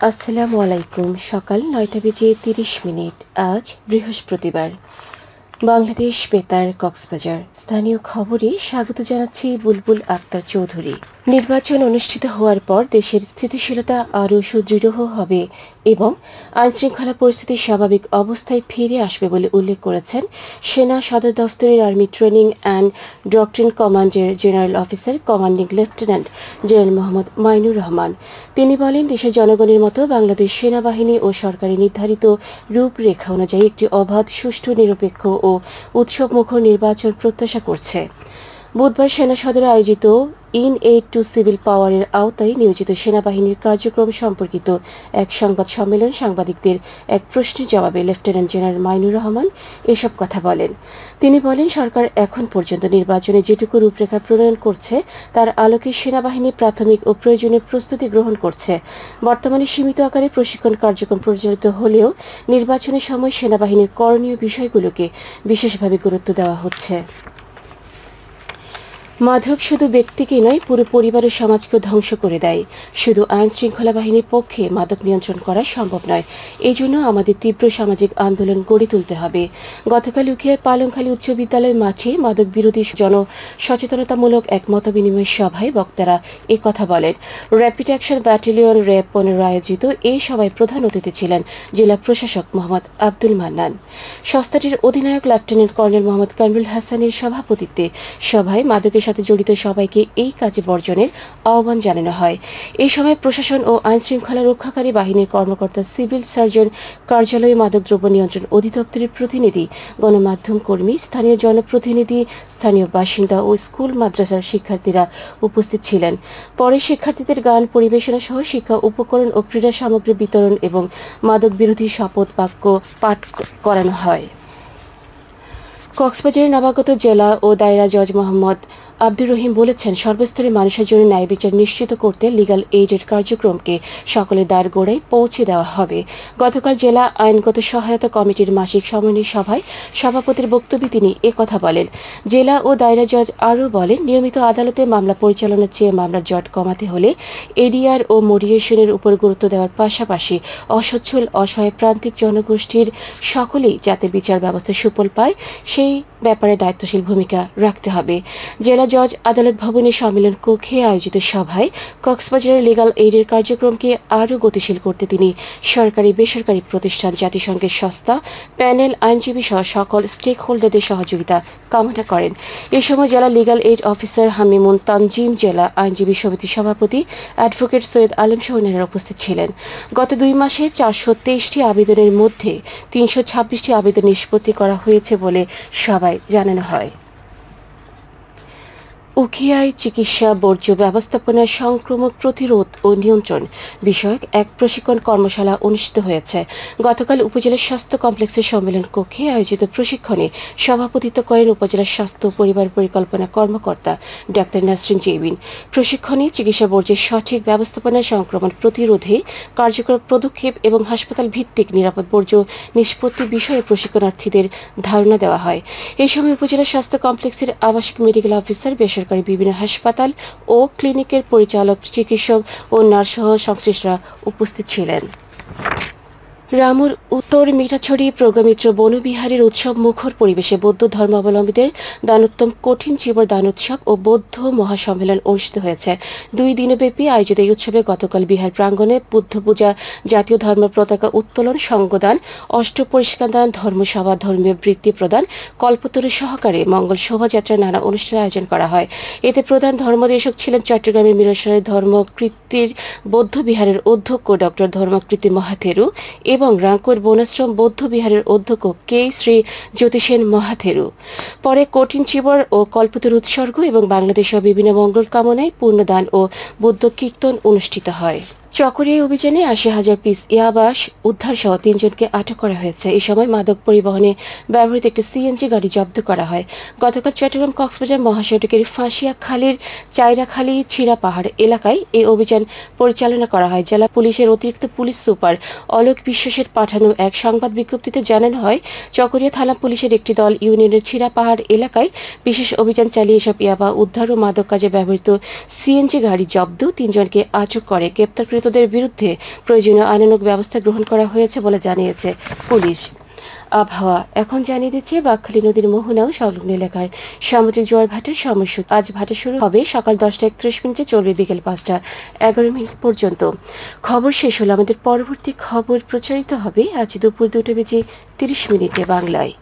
আসসালামু আলাইকুম। সকাল ৯টা বেজে ৩০ মিনিট। আজ বৃহস্পতিবার। বাংলাদেশ বেতার, কক্সবাজার। স্থানীয় খবরে স্বাগত জানাচ্ছি বুলবুল আক্তার চৌধুরী। নির্বাচন অনুষ্ঠিত হওয়ার পর দেশের স্থিতিশীলতা আরও সুদৃঢ় হবে এবং আইনশৃঙ্খলা পরিস্থিতি স্বাভাবিক অবস্থায় ফিরে আসবে বলে উল্লেখ করেছেন সেনা সদর দফতরের আর্মি ট্রেনিং অ্যান্ড ডক্ট্রিন কমান্ডের general officer commanding lieutenant general Mohammad Mainur Rahman. তিনি বলেন, দেশের জনগণের মতো বাংলাদেশ সেনাবাহিনী ও সরকারি নির্ধারিত রূপরেখা অনুযায়ী একটি অবাধ, সুষ্ঠু, নিরপেক্ষ ও উৎসবমুখর নির্বাচন প্রত্যাশা করছে। বুধবার সেনা সদরে আয়োজিত ইন এইড টু সিভিল পাওয়ারের আওতায় নিয়োজিত সেনাবাহিনীর কার্যক্রম সম্পর্কিত এক সংবাদ সম্মেলন সাংবাদিকদের এক প্রশ্নের জবাবে লেফটেন্যান্ট জেনারেল মাইনুর রহমান এসব কথা বলেন। তিনি বলেন, সরকার এখন পর্যন্ত নির্বাচনে যেটুকু রূপরেখা প্রণয়ন করছে তার আলোকে সেনাবাহিনী প্রাথমিক ও প্রয়োজনীয় প্রস্তুতি গ্রহণ করছে। বর্তমানে সীমিত আকারে প্রশিক্ষণ কার্যক্রম পরিচালিত হলেও নির্বাচনের সময় সেনাবাহিনীর করণীয় বিষয়গুলোকে বিশেষভাবে গুরুত্ব দেওয়া হচ্ছে। মাদক শুধু ব্যক্তিকেই নয়, পুরো পরিবার ও সমাজকেও ধ্বংস করে দেয়। শুধু আইন শৃঙ্খলা বাহিনীর পক্ষে মাদক নিয়ন্ত্রণ করা সম্ভব নয়। এই জন্য আমাদের তীব্র সামাজিক আন্দোলন গড়ে তুলতে হবে। গতকাল উখিয়ার পালংখালী উচ্চ বিদ্যালয় মাঠে মাদক বিরোধী জনসচেতনতামূলক এক মতবিনিময় সভায় বক্তারা কথা বলেন। র্যাপিড অ্যাকশন ব্যাটালিয়ন র্যাব 15 আয়োজিত এই সভায় প্রধান অতিথি ছিলেন জেলা প্রশাসক মোহাম্মদ আব্দুল মান্নান। সংস্থাটির অধিনায়ক লেফটেন্যান্ট কর্নেল মোহাম্মদ কামরুল হাসানের সভাপতিত্বে সভায় মাদকের সাথে জড়িত সবাইকে এই কাজে বর্জনের আহ্বান জানানো হয়। এই সময় প্রশাসন ও আইন শৃঙ্খলা রক্ষাকারী বাহিনীর কর্মকর্তা, সিভিল সার্জন কার্যালয়, মাদকদ্রব্য নিয়ন্ত্রণ অধিদপ্তরের প্রতিনিধি, গণমাধ্যম কর্মী, স্থানীয় জনপ্রতিনিধি, স্থানীয় বাসিন্দা ও স্কুল মাদ্রাসার শিক্ষার্থীরা উপস্থিত ছিলেন। পরে শিক্ষার্থীদের গান পরিবেশনা সহ শিক্ষা উপকরণ ও ক্রীড়া সামগ্রী বিতরণ এবং মাদক বিরোধী শপথ বাক্য পাঠ করানো হয়। কক্সবাজারের নবাগত জেলা ও দায়রা জজ মোহাম্মদ আব্দুর রহিম বলেছেন, সর্বস্তরের মানুষের জন্য ন্যায় বিচার নিশ্চিত করতে লিগ্যাল এইডের কার্যক্রমকে সকলের দ্বারগোড়ায় পৌঁছে দেওয়া হবে। গতকাল জেলা আইনগত সহায়তা কমিটির মাসিক সমন্বয় সভায় সভাপতির বক্তব্যে তিনি একথা বলেন। জেলা ও দায়রা জজ আরও বলেন, নিয়মিত আদালতে মামলা পরিচালনার চেয়ে মামলার জট কমাতে হলে এডিআর ও মডিয়েশনের উপর গুরুত্ব দেওয়ার পাশাপাশি অসচ্ছল, অসহায় প্রান্তিক জনগোষ্ঠীর সকলেই যাতে বিচার ব্যবস্থা সুফল পায় সেই ব্যাপারে দায়িত্বশীল ভূমিকা রাখতে হবে। জেলা জজ আদালত ভবনের সম্মেলন কক্ষে আয়োজিত সভায় কক্সবাজারের লিগ্যাল এইডের কার্যক্রমকে আরও গতিশীল করতে তিনি সরকারি, বেসরকারি প্রতিষ্ঠান, জাতিসংঘের সংস্থা, প্যানেল, আইনজীবী সহ সকল স্টেক হোল্ডারদের সহযোগিতা কামনা করেন। এ সময় জেলা legal aid officer Hamimun Tanzim, জেলা আইনজীবী সমিতির সভাপতি অ্যাডভোকেট সৈয়দ আলম সহ অন্যান্যরা উপস্থিত ছিলেন। গত 2 মাসে 423টি আবেদনের মধ্যে 326টি আবেদন নিষ্পত্তি করা হয়েছে বলে সভায় জানানো হয়। উখিয়ায় চিকিৎসা বর্জ্য ব্যবস্থাপনার সংক্রমক প্রতিরোধ ও নিয়ন্ত্রণ বিষয়ক এক প্রশিক্ষণ কর্মশালা অনুষ্ঠিত হয়েছে। গতকাল উপজেলা স্বাস্থ্য কমপ্লেক্সের সম্মেলন কক্ষে আয়োজিত প্রশিক্ষণে সভাপতিত্ব করেন উপজেলা স্বাস্থ্য ও পরিবার পরিকল্পনা কর্মকর্তা ডাক্তার নাসরিন জেবিন। প্রশিক্ষণে চিকিৎসা বর্জ্যের সঠিক ব্যবস্থাপনা, সংক্রমণ প্রতিরোধে কার্যকর পদক্ষেপ এবং হাসপাতাল ভিত্তিক নিরাপদ বর্জ্য নিষ্পত্তি বিষয়ে প্রশিক্ষণার্থীদের ধারণা দেওয়া হয়। এ সময় উপজেলা স্বাস্থ্য কমপ্লেক্সের আবাসিক মেডিকেল অফিসার, বেসরকারি বিভিন্ন হাসপাতাল ও ক্লিনিকের পরিচালক, চিকিৎসক ও নার্স সহ সংশ্লিষ্টরা উপস্থিত ছিলেন। রামুর উত্তর মিঠাছড়ি প্রজ্ঞামিত্র বনবিহারের উৎসব মুখর পরিবেশে বৌদ্ধ ধর্মাবলম্বীদের দানোত্তম কঠিন চিবর দানোৎসব ও বৌদ্ধ মহাসম্মেলন অনুষ্ঠিত হয়েছে। 2 দিনব্যাপী আয়োজিত এই উৎসবে গতকাল বিহার প্রাঙ্গণে বুদ্ধ পূজা, জাতীয় ধর্ম পতাকা উত্তোলন, সঙ্গদান, অষ্ট পরিষ্কার দান, ধর্মসভা, ধর্মীয় বৃত্তি প্রদান, কল্পতরু সহকারে মঙ্গল শোভাযাত্রা, নানা অনুষ্ঠানের আয়োজন করা হয়। এতে প্রধান ধর্মদেশক ছিলেন চট্টগ্রামের মিরসরাই ধর্মকৃতির বৌদ্ধ বিহারের অধ্যক্ষ ডক্টর ধর্মকৃতি মহাথেরু এবং রাঙ্কুর বনাশ্রম বৌদ্ধ বিহারের অধ্যক্ষ কে শ্রী জ্যোতিষেন মহাথেরু। পরে কঠিন চিবর ও কল্পতরু উৎসর্গ এবং বাংলাদেশের বিভিন্ন মঙ্গল কামনায় পূর্ণদান ও বৌদ্ধ কীর্তন অনুষ্ঠিত হয়। চকরিয়া অভিযানে 80,000 পিস ইয়াবাস উদ্ধার সহ 3 জনকে আটক করা হয়েছে। এই সময় মাদক পরিবহনে ব্যবহৃত একটি সিএনজি গাড়ি জব্দ করা হয়। গতকাল চট্টগ্রাম কক্সবাজার মহাসড়কের ফাঁসিয়াখালীর চাইরাখালী ছিড়া পাহাড় এলাকায় এই অভিযান পরিচালনা করা হয়। জেলা পুলিশের অতিরিক্ত পুলিশ সুপার অলোক বিশ্বাসের পাঠানো এক সংবাদ বিজ্ঞপ্তিতে জানানো হয়, চকরিয়া থানা পুলিশের একটি দল ইউনিয়নের ছিড়া পাহাড় এলাকায় বিশেষ অভিযান চালিয়ে এসব ইয়াবা উদ্ধার ও মাদক কাজে ব্যবহৃত সিএনজি গাড়ি জব্দ, 3 জনকে আটক করে। গ্রেপ্তারকৃত নিহতদের বিরুদ্ধে প্রয়োজনীয় আইনানুগ ব্যবস্থা গ্রহণ করা হয়েছে বলে জানিয়েছে পুলিশ। আবহাওয়া এখন জানিয়ে দিচ্ছে বাঁকখালী নদীর মোহনা ও সংলগ্ন এলাকায় সামুদ্রিক জোয়ার ভাটার সময়সূচি। আজ ভাটা শুরু হবে সকাল 10:31 চলবে বিকেল 5:11 পর্যন্ত। খবর শেষ হলো। আমাদের পরবর্তী খবর প্রচারিত হবে আজ দুপুর 2:30 বাংলায়।